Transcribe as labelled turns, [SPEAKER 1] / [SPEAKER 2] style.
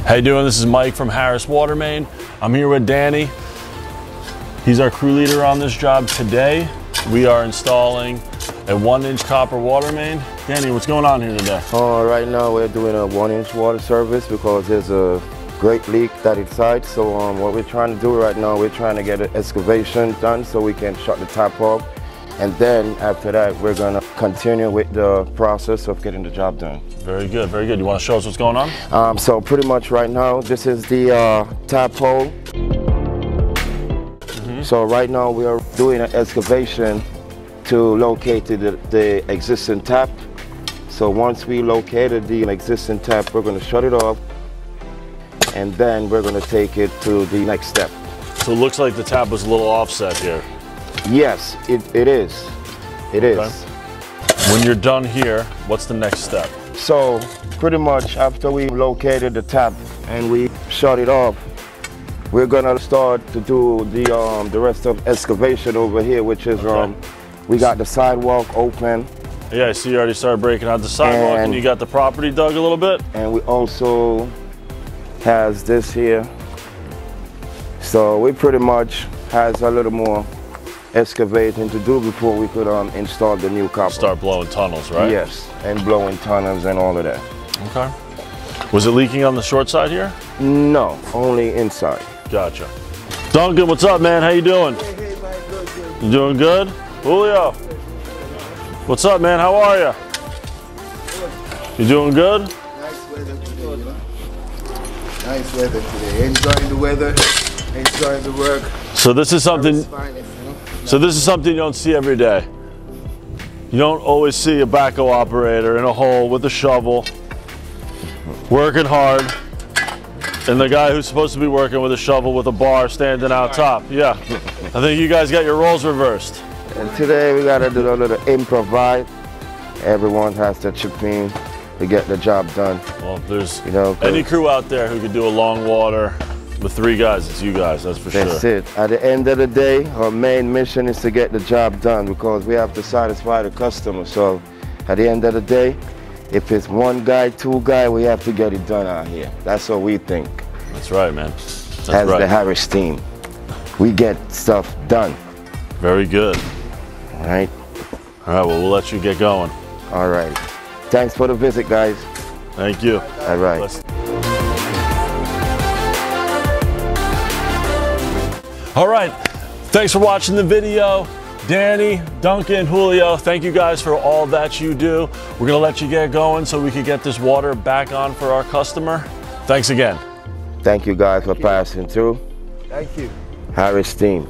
[SPEAKER 1] How you doing? This is Mike from Harris Water Main. I'm here with Danny. He's our crew leader on this job today. We are installing a 1-inch copper water main. Danny, what's going on here today?
[SPEAKER 2] Right now we're doing a 1-inch water service because there's a great leak that inside. So what we're trying to do right now, we're trying to get an excavation done so we can shut the tap off. And then after that, we're gonna continue with the process of getting the job done.
[SPEAKER 1] Very good, very good. You wanna show us what's going on?
[SPEAKER 2] So pretty much right now, this is the tap hole. So right now we are doing an excavation to locate the existing tap. So once we located the existing tap, we're gonna shut it off and then we're gonna take it to the next step.
[SPEAKER 1] So it looks like the tap was a little offset here.
[SPEAKER 2] Yes, it is. It is.
[SPEAKER 1] Okay. When you're done here, what's the next step?
[SPEAKER 2] So pretty much after we located the tap and we shut it off, we're gonna start to do the rest of excavation over here, which is we got the sidewalk open.
[SPEAKER 1] Yeah, I see you already started breaking out the sidewalk and you got the property dug a little bit.
[SPEAKER 2] And we also has this here. So we pretty much has a little more excavating to do before we could install the new copper.
[SPEAKER 1] Start blowing tunnels, right?
[SPEAKER 2] Yes, and blowing tunnels and all of that.
[SPEAKER 1] Okay. Was it leaking on the short side here?
[SPEAKER 2] No, only inside.
[SPEAKER 1] Gotcha. Duncan, what's up, man? How you doing?
[SPEAKER 3] Hey, Mike, good.
[SPEAKER 1] You doing good? Julio, what's up, man? How are you? You doing good?
[SPEAKER 3] Nice weather today, you know? Nice weather today. Enjoying the weather, enjoying the work.
[SPEAKER 1] So this is something.
[SPEAKER 3] Finest, you know?
[SPEAKER 1] So this is something you don't see every day. You don't always see a backhoe operator in a hole with a shovel, working hard, and the guy who's supposed to be working with a shovel with a bar standing out top. Yeah, I think you guys got your roles reversed.
[SPEAKER 2] And today we gotta do a little improvise. Everyone has to chip in to get the job done.
[SPEAKER 1] Well, if there's any crew out there who could do a long water with 3 guys, it's you guys, that's for sure.
[SPEAKER 2] That's it. At the end of the day, our main mission is to get the job done because we have to satisfy the customer. So at the end of the day, if it's 1 guy, 2 guys, we have to get it done out here. That's what we think.
[SPEAKER 1] That's right, man. That's
[SPEAKER 2] As
[SPEAKER 1] right.
[SPEAKER 2] the Harris team, we get stuff done.
[SPEAKER 1] Very good.
[SPEAKER 2] All right.
[SPEAKER 1] All right, well, we'll let you get going.
[SPEAKER 2] All right. Thanks for the visit, guys.
[SPEAKER 1] Thank you.
[SPEAKER 2] All right.
[SPEAKER 1] All right, thanks for watching the video. Danny, Duncan, Julio, thank you guys for all that you do. We're gonna let you get going so we can get this water back on for our customer. Thanks again.
[SPEAKER 2] Thank you guys for passing through.
[SPEAKER 3] Thank you.
[SPEAKER 2] Harris team.